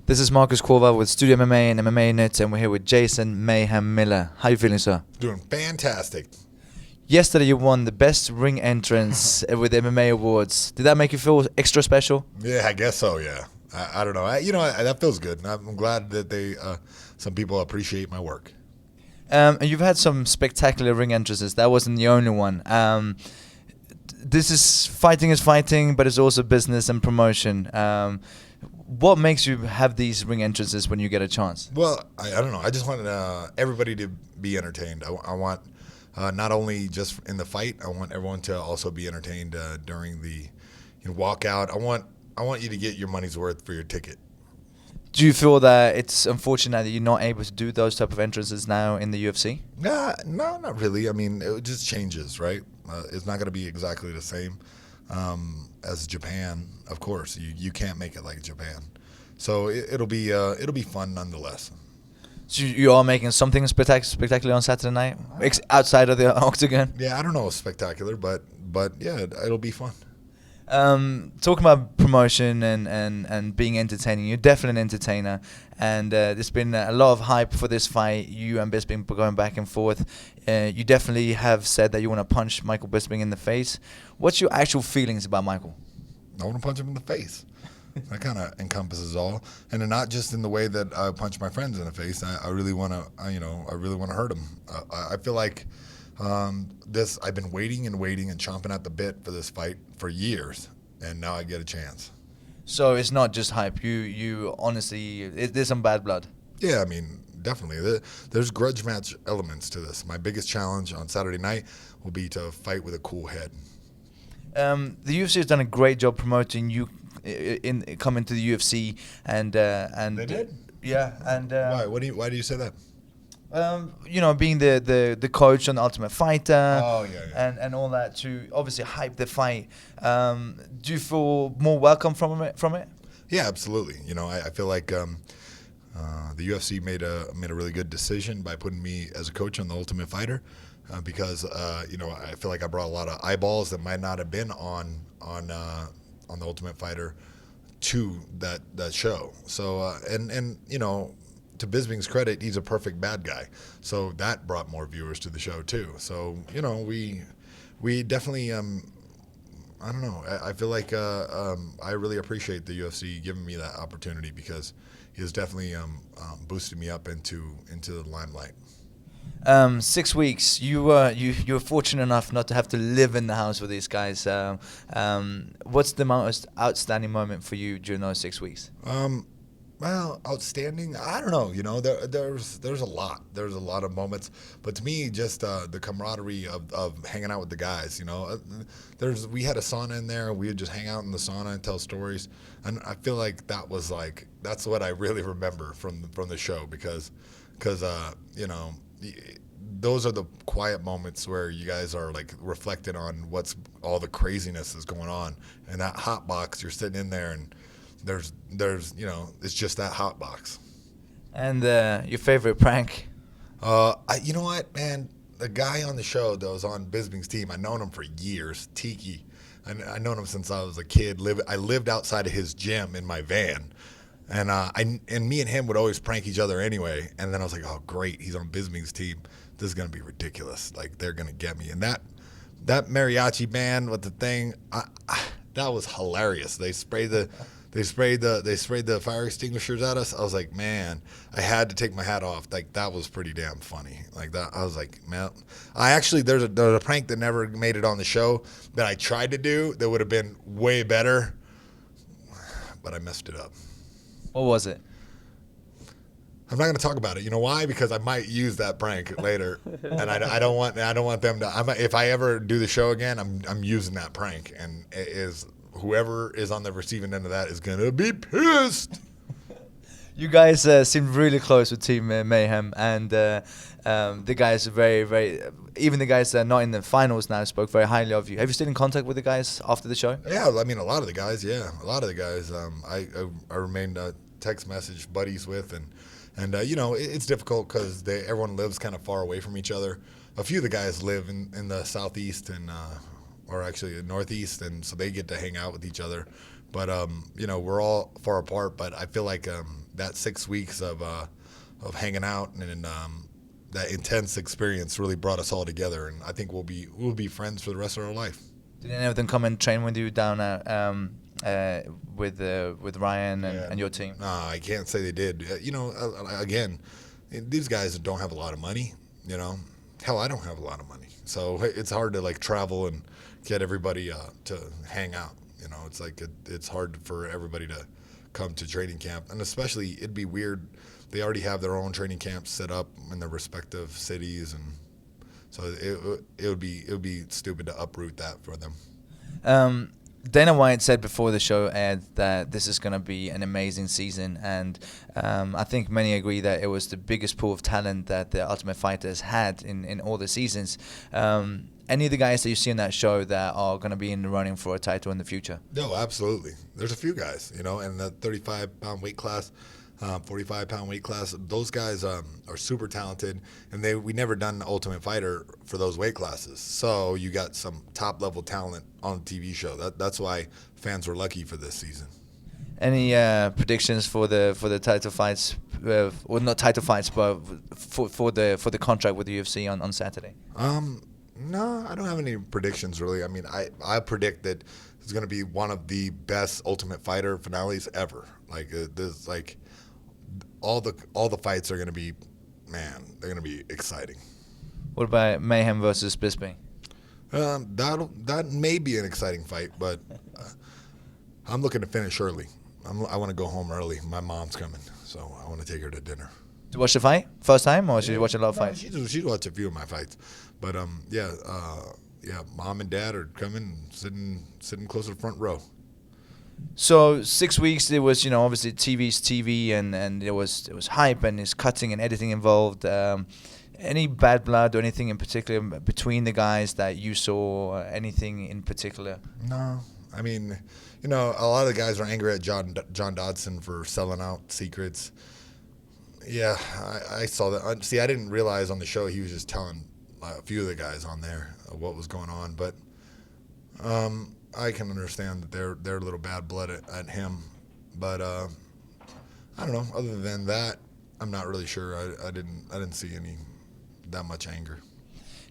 This is Marcus Corval with Studio MMA and MMA Nuts, and we're here with Jason Mayhem Miller. How you feeling, sir? Doing fantastic. Yesterday you won the best ring entrance with the MMA Awards. Did that make you feel extra special? Yeah, I guess so, yeah. I don't know. That feels good. I'm glad that some people appreciate my work. And you've had some spectacular ring entrances. That wasn't the only one. This is fighting, but it's also business and promotion. What makes you have these ring entrances when you get a chance? Well, I don't know. I just want everybody to be entertained. I want not only just in the fight. I want everyone to also be entertained during the walkout. I want you to get your money's worth for your ticket. Do you feel that it's unfortunate that you're not able to do those type of entrances now in the UFC? No, not really. I mean, it just changes, right? It's not going to be exactly the same as Japan. Of course, you can't make it like Japan. So it'll be fun nonetheless. So you are making something spectacular on Saturday night outside of the octagon? Yeah, I don't know spectacular, but yeah, it'll be fun. Talking about promotion and being entertaining, you're definitely an entertainer, and there's been a lot of hype for this fight. You and Bisping going back and forth. You definitely have said that you want to punch Michael Bisping in the face. What's your actual feelings about Michael? I want to punch him in the face. That kind of encompasses all, and then not just in the way that I punch my friends in the face. I really want to, I really want to hurt him. I feel like I've been waiting and chomping at the bit for this fight for years, and now I get a chance. So it's not just hype. You honestly, there's some bad blood. Yeah, I mean, definitely. There's grudge match elements to this. My biggest challenge on Saturday night will be to fight with a cool head. The UFC has done a great job promoting you in coming to the UFC, and they did. Yeah, and why? Why do you say that? Being the coach on the Ultimate Fighter, and and all that to obviously hype the fight. Do you feel more welcome from it? Yeah, absolutely. I feel like the UFC made a really good decision by putting me as a coach on the Ultimate Fighter, because I feel like I brought a lot of eyeballs that might not have been on the Ultimate Fighter to that show. So to Bisping's credit, he's a perfect bad guy. So that brought more viewers to the show too. So we definitely I don't know. I feel like I really appreciate the UFC giving me that opportunity, because he has definitely boosted me up into the limelight. 6 weeks. You were fortunate enough not to have to live in the house with these guys. What's the most outstanding moment for you during those 6 weeks? Well, outstanding. I don't know. There's a lot. There's a lot of moments, but to me, just the camaraderie of hanging out with the guys. We had a sauna in there. We would just hang out in the sauna and tell stories, and I feel like that's what I really remember from the show, because those are the quiet moments where you guys are like reflecting on what's all the craziness is going on. And that hot box, you're sitting in there, and there's it's just that hot box. And your favorite prank? You know what, man? The guy on the show that was on Bisping's team, I've known him for years, Tiki. I've known him since I was a kid. I lived outside of his gym in my van. And me and him would always prank each other anyway. And then I was like, oh, great, he's on Bisping's team. This is going to be ridiculous. Like, they're going to get me. And that mariachi band with the thing, that was hilarious. They sprayed the fire extinguishers at us. I was like, man, I had to take my hat off. Like, that was pretty damn funny. Like that, I was like, man, there's a prank that never made it on the show that I tried to do that would have been way better, but I messed it up. What was it? I'm not going to talk about it. You know why? Because I might use that prank later, and I don't want them to. If I ever do the show again, I'm using that prank, and whoever is on the receiving end of that is going to be pissed. You guys seem really close with Team Mayhem, and the guys are very, very. Even the guys that are not in the finals now spoke very highly of you. Have you still in contact with the guys after the show? Yeah, I mean, a lot of the guys. Yeah, a lot of the guys. I remained text message buddies with, and it's difficult because everyone lives kind of far away from each other. A few of the guys live in the southeast and or actually the northeast, and so they get to hang out with each other But we're all far apart. But I feel like that 6 weeks of hanging out and that intense experience really brought us all together, and I think we'll be friends for the rest of our life. Did any of them come and train with you down at with Ryan and your team? Nah, I can't say they did. Again, these guys don't have a lot of money. Hell, I don't have a lot of money, so it's hard to like travel and get everybody to hang out. It's like it's hard for everybody to come to training camp, and especially it'd be weird. They already have their own training camps set up in their respective cities, and so it would be stupid to uproot that for them. Dana White said before the show aired that this is going to be an amazing season, and I think many agree that it was the biggest pool of talent that the Ultimate Fighter has had in all the seasons. Any of the guys that you see in that show that are going to be in the running for a title in the future? No, absolutely. There's a few guys, in the 35-pound weight class, 45-pound weight class. Those guys are super talented, and we never done Ultimate Fighter for those weight classes. So you got some top-level talent on the TV show. That's why fans were lucky for this season. Any predictions for the title fights, or not title fights, but for the contract with the UFC on Saturday? No, I don't have any predictions really. I mean, I predict that it's going to be one of the best Ultimate Fighter finales ever. Like there's like all the fights are going to be, man, they're going to be exciting. What about Mayhem versus Bisping? That may be an exciting fight, but I'm looking to finish early. I want to go home early. My mom's coming, so I want to take her to dinner. To watch the fight first time, or should you watch a lot of fights? She'd watch a few of my fights, but mom and dad are coming, sitting close to the front row. So 6 weeks, it was obviously TV's TV, and there was hype and there's cutting and editing involved. Any bad blood or anything in particular between the guys that you saw? Anything in particular? No, I mean, a lot of the guys are angry at John Dodson for selling out secrets. Yeah, I saw that. See, I didn't realize on the show he was just telling a few of the guys on there what was going on, but I can understand that they're a little bad blood at him. But I don't know. Other than that, I'm not really sure. I didn't see that much anger.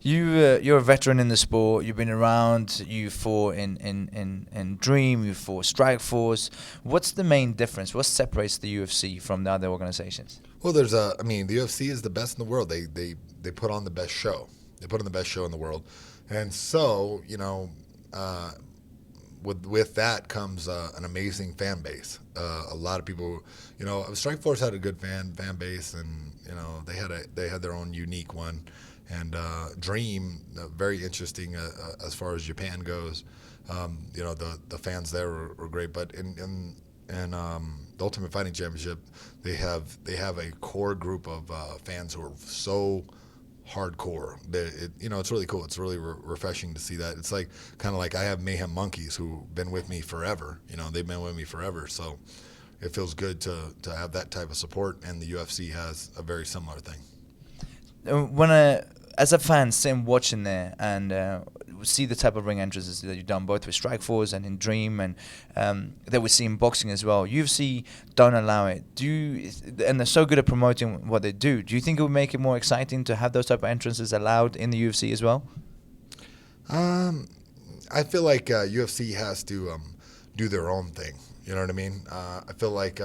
You're a veteran in the sport. You've been around. You fought in Dream. You fought Strikeforce. What's the main difference? What separates the UFC from the other organizations? Well, the UFC is the best in the world. They put on the best show. They put on the best show in the world, and so with that comes an amazing fan base. A lot of people, Strikeforce had a good fan base, and they had their own unique one. And Dream, very interesting as far as Japan goes. The fans there were great, but in the Ultimate Fighting Championship, they have a core group of fans who are so hardcore. It's really cool. It's really refreshing to see that. It's like kind of like I have Mayhem monkeys who've been with me forever. They've been with me forever. So it feels good to have that type of support, and the UFC has a very similar thing. As a fan, sitting watching there and see the type of ring entrances that you've done both with Strikeforce and in Dream, and that we see in boxing as well. UFC don't allow it. And they're so good at promoting what they do. Do you think it would make it more exciting to have those type of entrances allowed in the UFC as well? I feel like UFC has to do their own thing. You know what I mean? I feel like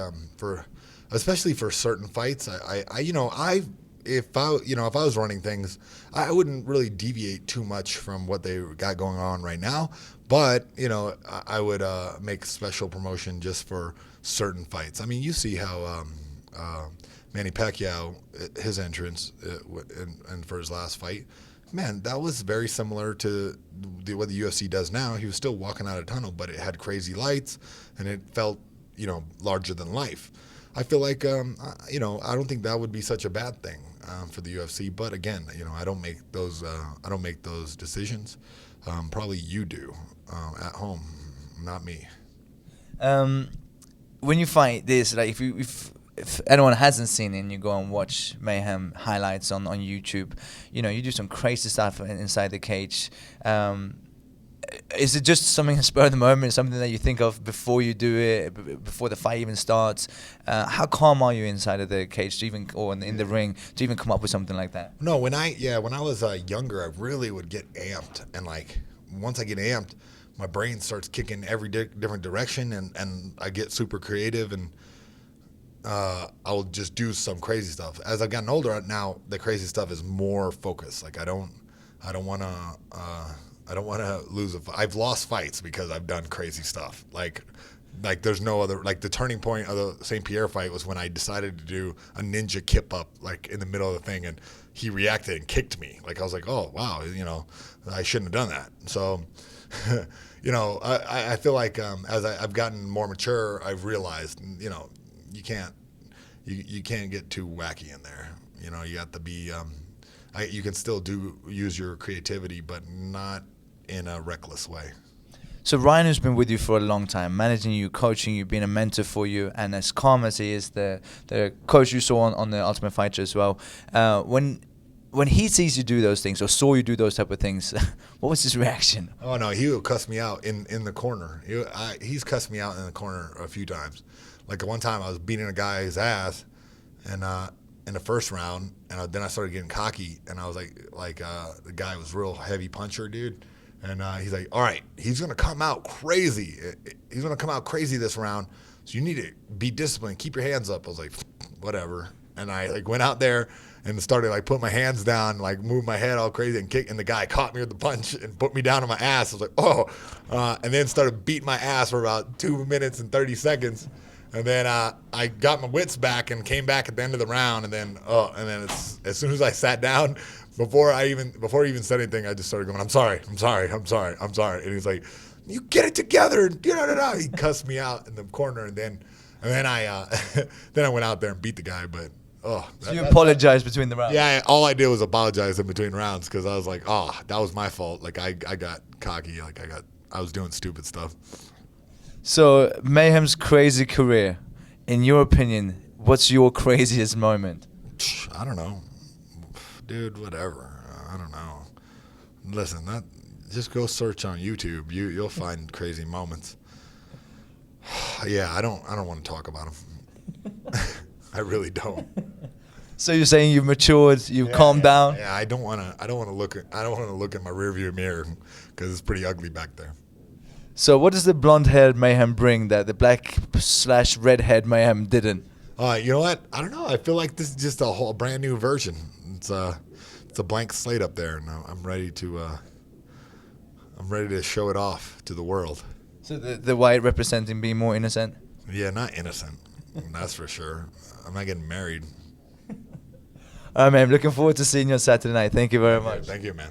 especially for certain fights, if I was running things, I wouldn't really deviate too much from what they got going on right now. But I would make special promotion just for certain fights. I mean, you see how Manny Pacquiao, his entrance and for his last fight, man, that was very similar to what the UFC does now. He was still walking out of a tunnel, but it had crazy lights and it felt larger than life. I feel like I don't think that would be such a bad thing for the UFC. But again, I don't make those decisions. Probably you do at home, not me. When you fight this, like if anyone hasn't seen it, and you go and watch Mayhem highlights on YouTube, you do some crazy stuff inside the cage. is it just something spur of the moment, something that you think of before you do it, before the fight even starts? How calm are you inside of the cage to even, or in the ring, to even come up with something like that? No, when I was younger, I really would get amped, and like once I get amped, my brain starts kicking every different direction, and I get super creative, and I'll just do some crazy stuff. As I've gotten older now, the crazy stuff is more focused. Like I don't want to lose I've lost fights because I've done crazy stuff. Like there's no other, like the turning point of the St. Pierre fight was when I decided to do a ninja kip up like in the middle of the thing, and he reacted and kicked me. Like I was like, oh wow, I shouldn't have done that. So I feel like as I've gotten more mature, I've realized you can't get too wacky in there. You have to be you can still use your creativity, but not in a reckless way. So Ryan has been with you for a long time, managing you, coaching you, being a mentor for you, and as calm as he is, the coach you saw on the Ultimate Fighter as well. When he sees you do those things, or saw you do those type of things, what was his reaction? Oh no, he would cuss me out in the corner. He's cussed me out in the corner a few times. Like one time I was beating a guy's ass, and in the first round, and then I started getting cocky, and I was like the guy was real heavy puncher, dude. And he's like, all right, he's going to come out crazy. He's going to come out crazy this round. So you need to be disciplined. Keep your hands up. I was like, whatever. And I went out there and started putting my hands down, moved my head all crazy and kicked. And the guy caught me with the punch and put me down on my ass. I was like, oh. And then started beating my ass for about 2 minutes and 30 seconds. And then I got my wits back and came back at the end of the round. And then as soon as I sat down, before he even said anything, I just started going, I'm sorry. And he's like, you get it together. He cussed me out in the corner, and then I went out there and beat the guy. But so you apologized between the rounds? Yeah, all I did was apologize in between rounds because I was like, that was my fault. Like I got cocky. I was doing stupid stuff. So Mayhem's crazy career, in your opinion, what's your craziest moment? I don't know. Dude, whatever. I don't know. Listen, just go search on YouTube. You'll find crazy moments. Yeah, I don't want to talk about them. I really don't. So you're saying you've matured, you've calmed down? Yeah, I don't want to look at my rearview mirror because it's pretty ugly back there. So what does the blonde-haired Mayhem bring that the black/redhead Mayhem didn't? You know what? I don't know. I feel like this is just a brand new version. It's a blank slate up there, and I'm ready to show it off to the world. So the white representing being more innocent? Yeah, not innocent. That's for sure. I'm not getting married. All right, man. I'm looking forward to seeing you on Saturday night. Thank you very much. Thank you, man.